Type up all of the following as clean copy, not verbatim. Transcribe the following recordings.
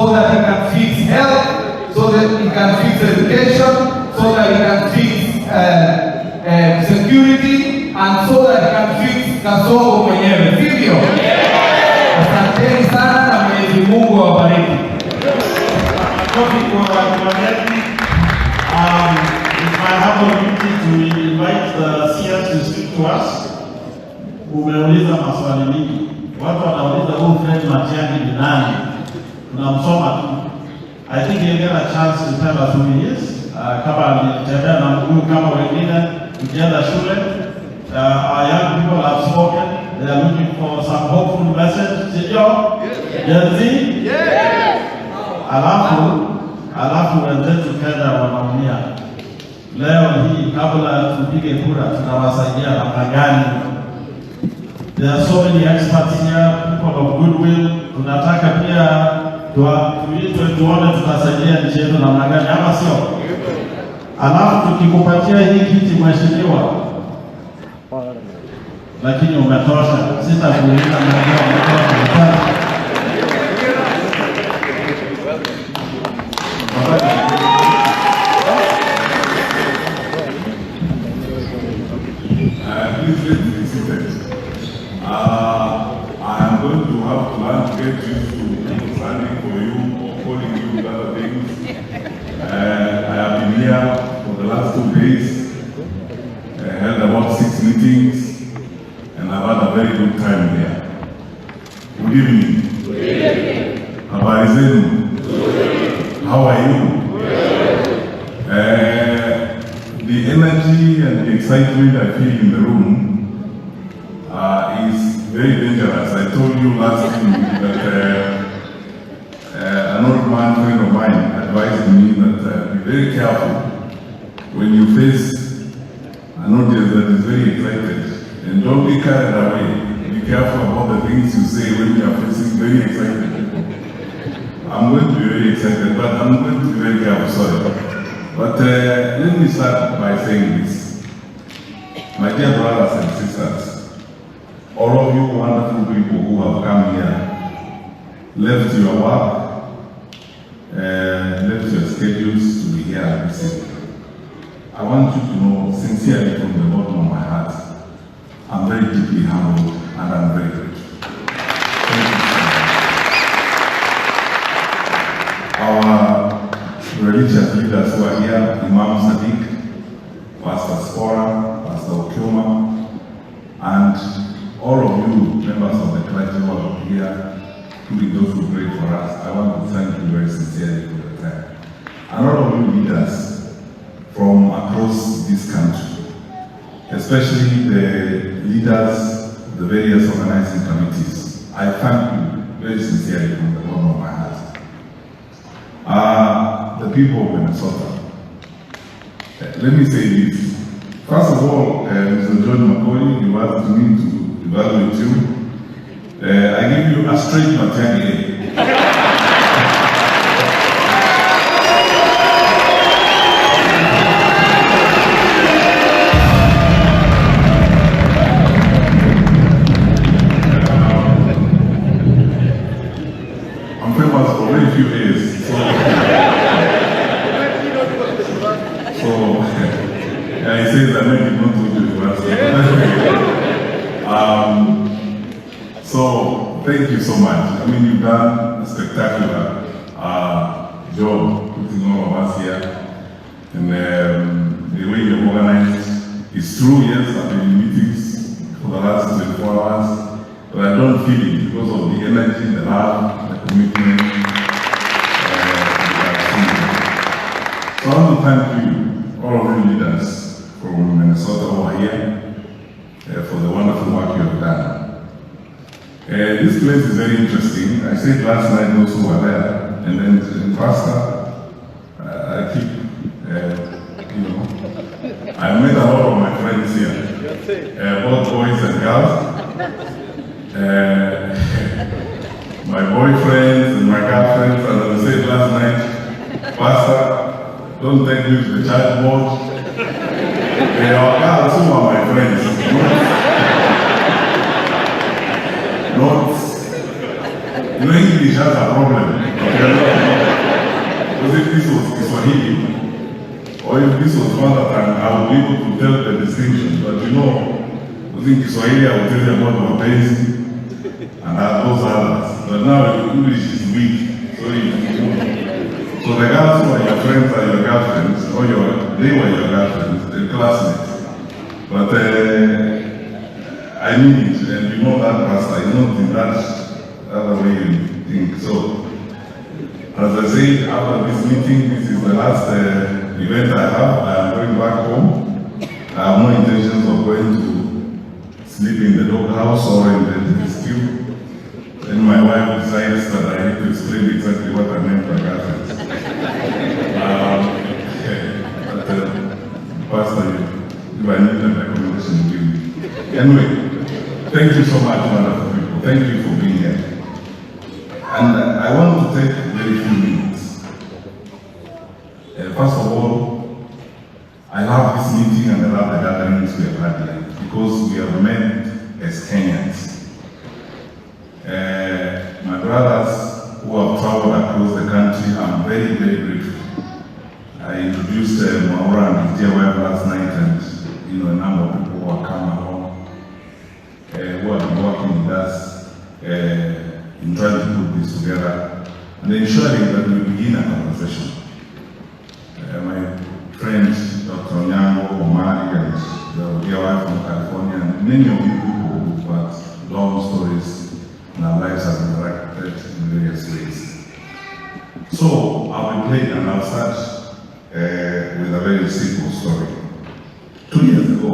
so that he can fix health, so that he can fix education, so that he can fix security, and so that he can fix Kasongo mwenyewe. Sivyo? Asanteni sana na Mwenyezi Mungu awabariki. It's my humble duty to invite the seers to speak to us. Umeuliza maswali mingi. Watu wanauliza huyu Fred Matiang'i ni nani? Tunamsoma tu. I think he'll get a chance to tell us who he is. Kama alitembea na mguu kama wengine tukienda shule. Our young people have spoken. They are looking for some hopeful message. Sio? Gen Z? Yes. Alafu wenzetu Kenya wanaumia. Leo hii kabla tupige kura tunawasaidia namna gani? There are so many experts here, people of goodwill. Tunataka pia tuitwe tuone tutasaidia nchi yetu namna gani, ama sio? Alafu tukikupatia hii kiti mheshimiwa, lakini umetosha, sitakuuliza umetosha. I am going to have to learn to get used to standing for you or calling you other things. I have been here for the last 2 days. I held about 6 meetings and I've had a very good time here. Good evening. Good evening. Habari zenu? How are you? The energy and the excitement I feel in the room is very dangerous. I told you last week that an old man friend of mine advised me that be very careful when you face an audience that is very excited, and don't be carried away. Be careful about the things you say when you are facing very excited people. I'm going to be very excited, but I'm going to be very careful, sorry. But let me start by saying this. My dear brothers and sisters, all of you wonderful people who have come here, left your work, left your schedules to be here and listen. I want you to know sincerely from the bottom of my heart, I'm very deeply humbled and I'm very grateful. Thank you so much. Our religious leaders who are here, Imam Sadiq, Pastor Spora, Pastor Okioma, and all of you members of the clergy who are here, including those who prayed for us, I want to thank you very sincerely for your time. And all of you leaders from across this country, especially the leaders, the various organizing committees, I thank you very sincerely from the bottom of my heart. The people of Minnesota, let me say this. First of all, Mr. John McCoy, you asked me to evaluate you. I give you a straight Matiang'i. I'm famous for very few days, so he says I made it not to do it. So thank you so much. I mean, you've done a spectacular job putting all of us here, and the way you've organized is true. Yes, I've been in meetings for the last 24 hours, but I don't feel it because of the energy, the love, the commitment. So I want to thank you, all of you leaders from Minnesota who are here, for the wonderful work you have done. This place is very interesting. I said last night those who were there, and then in Pastor, I keep, I met a lot of my friends here, both boys and girls. My boyfriends and my girlfriends, and as I said last night, Pastor, don't take me to the church board. They are girls who are my friends. Not, English has a problem. Okay? if this was Kiswahili, or if this was mother tongue, I would be able to tell the distinction. But you know, within Kiswahili, I will tell you about Mutembei and those others. But now English is weak, so so the girls who are your friends are your girlfriends, or they were your girlfriends, the classmates. But I mean it, and you know that pastor, you know that other way you think. So, as I said, after this meeting, this is the last event I have. I am going back home. I have no intentions of going to sleep in the doghouse or in the stew. Then my wife decides that I need to explain exactly what I meant by girlfriends. Pastor, if I need a recommendation, give me. Anyway, thank you so much, wonderful people. Thank you for being here. And I want to take very few minutes. First of all, I love this meeting and I love the gatherings we have had here because we have met as Kenyans. My brothers who have traveled across the country, I'm very, very grateful. I introduced Manyora and his dear wife last night, and you know, a number of people who have come along, who have been working with us in trying to put this together and ensuring that we begin a conversation. My friends, Dr. Jalang'o, Omari, and the dear wife from California, and many of you people who've got long stories and our lives have interacted in various ways. So I'll be playing and I'll start with a very simple story. 2 years ago,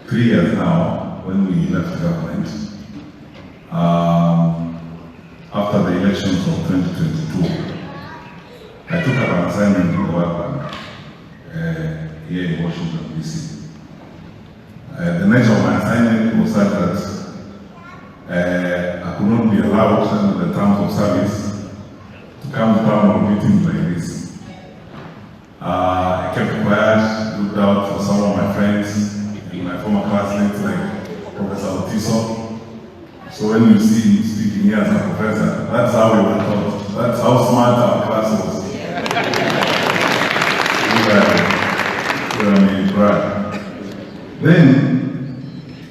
3 years now, when we left government, after the elections of 2022, I took up an assignment in the World Bank here in Washington, D.C. The nature of my assignment was such that I could not be allowed under the terms of service to come to town on meetings like this. I kept quiet, looked out for some of my friends and my former classmates like Professor Otiso. So when you see me speaking here as a professor, that's how we were taught. That's how smart our class was. Then,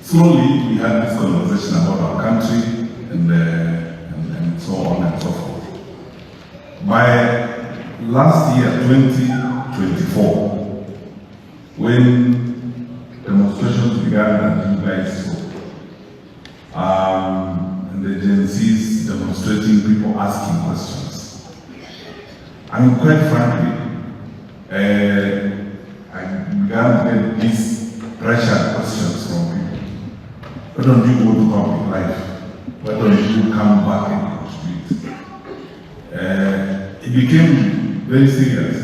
slowly, we had this conversation about our country and so on and so forth. By last year, 2024, when demonstrations began and you guys saw, and the Gen Zs demonstrating, people asking questions. I mean, quite frankly, I began to get these pressure questions from people. Why don't you go to public life? Why don't you come back and contribute? It became very serious.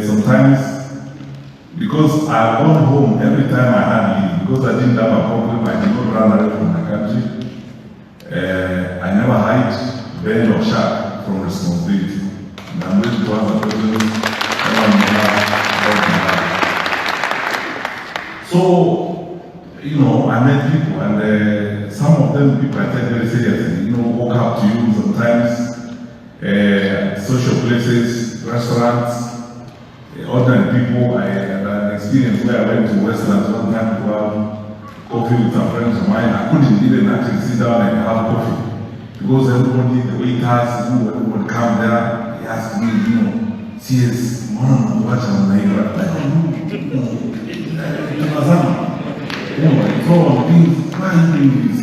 Sometimes, because I've gone home every time I had leave, because I didn't have a problem, I did not run away from my country. I never hide, bend or shy from responsibility. And I'm ready to answer questions. So, you know, I met people, and some of them people I take very seriously. You know, walk up to you sometimes, social places, restaurants, ordinary people. I had an experience where I went to Westlands one time to have coffee with some friends of mine. I couldn't even actually sit down and have coffee because everybody, the waiters, everyone would come there. They asked me, you know, CS, watch on Nairobi. I don't know. Why are you doing this?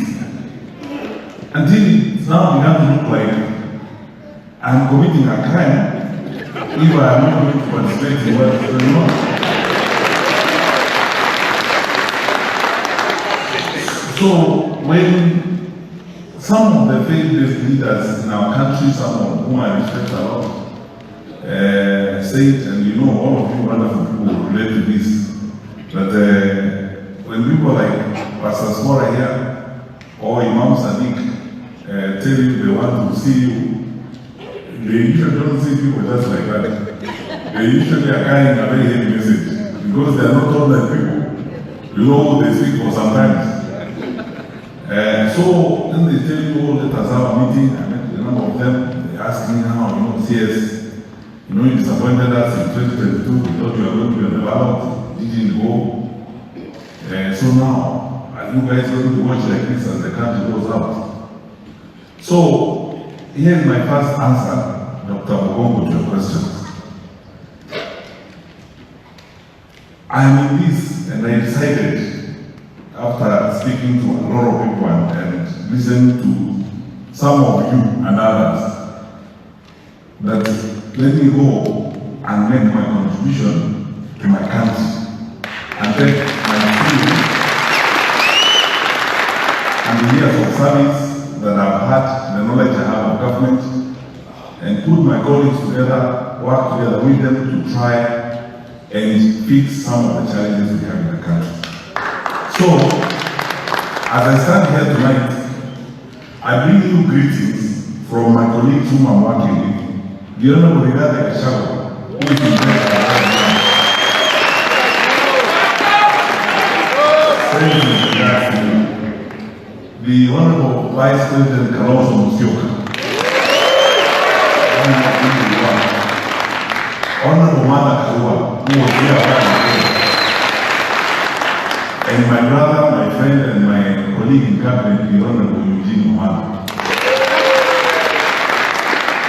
Until it's now began to look like I'm committing a crime if I am not going to participate in what is going on. So when some of the faith-based leaders in our country, some of whom I respect a lot, said, and you know, all of you wonderful people relate to this, that when people like Pastor Spora here or Imam Sadiq tell you they want to see you, they usually don't see people just like that. They usually are carrying a very heavy message because they are not ordinary people. You know who they speak for sometimes. So then they tell you, oh, let us have a meeting. I met a number of them. They ask me how, you know, CS, You know, you disappointed us in 2022. We thought you were going to be on the ballot. Didn't go. So now, are you guys going to watch like this as the country goes out? So, here's my first answer, Dr. Ogongo, to your questions. I am in this, and I decided, after speaking to a lot of people and listening to some of you and others, that let me go and make my contribution to my country and take my skill and the years of service that I've had, the knowledge I have of government, and put my colleagues together, work together with them to try and fix some of the challenges we have in the country. So, as I stand here tonight, I bring you greetings from my colleagues whom I'm working with, the Honorable Rigathi Gachagua, who is in the Honorable Vice President Kalonzo Musyoka, Honorable Mother Karua, who was here, and my brother, my friend, and my colleague in cabinet, the Honorable Eugene Mohammed.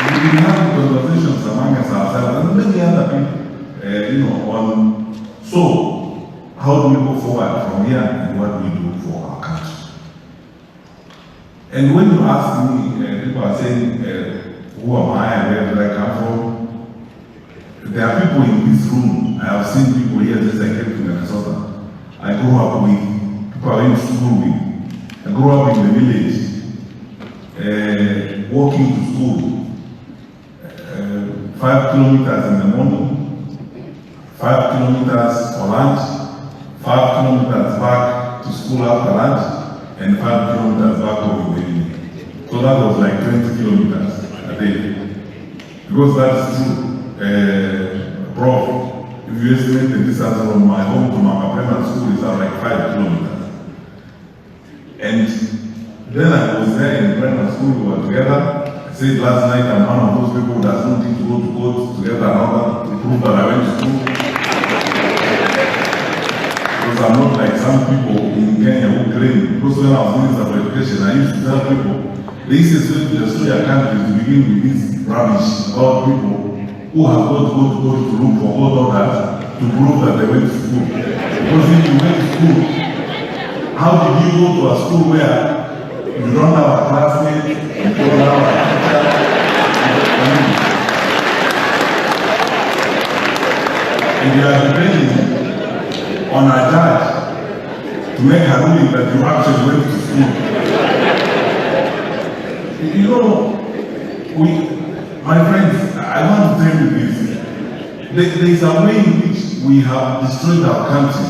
We've been having conversations among ourselves and many other people, on so how do we go forward from here and what do we do for our country? And when you ask me, people are saying, who am I and where do I come from? There are people in this room, I have seen people here since I came to Minnesota. I grew up with, people I went to school with. I grew up in the village, walking to school. 5 kilometers in the morning, 5 kilometers for lunch, 5 kilometers back to school after lunch, and 5 kilometers back home in the evening. So that was like 20 kilometers a day. Because that is true. Prof, if you estimate the distance from my home to my primary school is like 5 kilometers. And then I was there in primary school, we were together. I said last night I'm one of those people that don't need to go to court together in order to prove that I went to school. Because I'm not like some people in Kenya who claim, because when I was Minister for Education, I used to tell people, the easiest way to destroy a country is to begin with this rubbish about people who have got to go to look for God or that to prove that they went to school. Because if you went to school, how did you go to a school where you don't have a classmate, you don't have a teacher? And you are depending on a judge to make a ruling that you actually went to school. You know, my friends, I want to tell you this. There is a way in which we have destroyed our country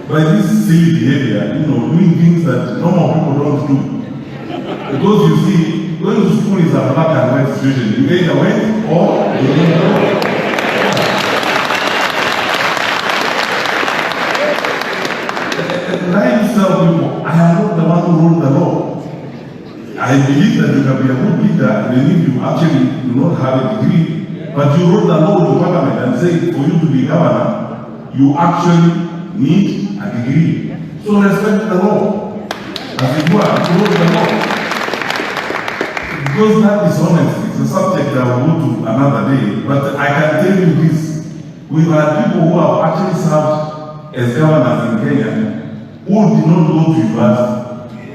by this silly behavior, doing things that normal people don't do. Because you see, going to school is a black and white situation. You either went or you didn't go. And I used to tell people, I am not the one who wrote the law. I believe that you can be a good leader even if you actually do not have a degree, but you wrote the law to Parliament and said for you to be governor, you actually need a degree. So respect the law. As you wrote the law. Because that dishonesty is a subject that will go to another day, but I can tell you this. We've had people who have actually served as governors in Kenya who did not go to university.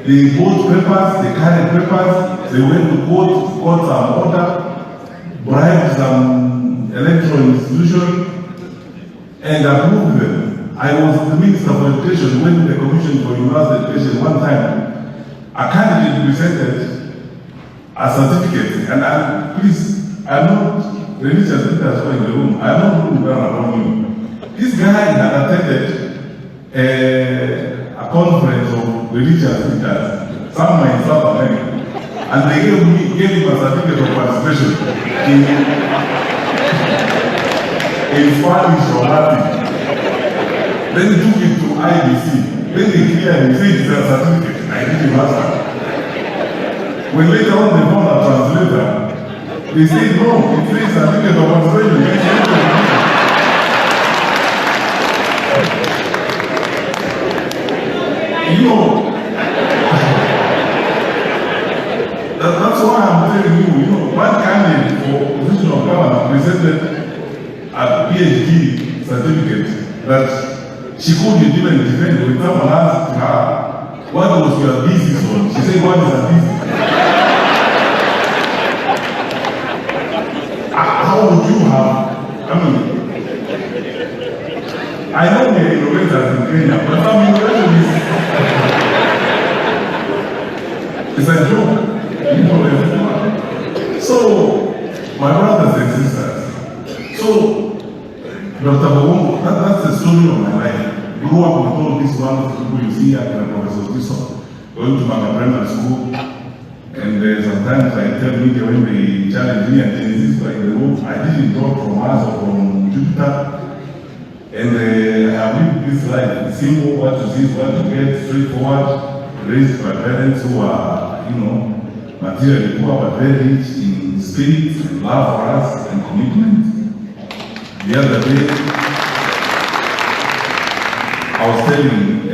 They bought papers, they carried papers, they went to court, got some order, bribed some electoral institution, and approved them. I was the Minister for Education when the Commission for University Education one time, a candidate presented a certificate, and please, I'm not religious leaders who are in the room, I'm not looking down upon you. This guy had attended a conference of religious leaders, some in South America, and they gave him a certificate of participation in Spanish or Latin. Then he took it to IBC. Then they cleared and said it's a certificate. I didn't master. When later on they found a translator, They say no, it says certificate of concentration. You know, that's why I'm telling you, one candidate for position of governor presented a PhD certificate that she couldn't even defend. When someone asked her, what was your thesis on? She said, what is a thesis? How would you have, I know we are innovators in Kenya, but some innovation is it's a joke. So, my brothers and sisters, so, Dr. Bogo, that's the story of my life. Grew up with all these wonderful people you see here, Professor Tiso, going to Manga Primary School, and sometimes I tell media when they challenge me and this like the road, I didn't talk from us or from Jupiter. And I have lived this life, simple, what to see, what to get, straightforward, raised by parents who are, materially poor but very rich in spirit and love for us and commitment. The other day, I was telling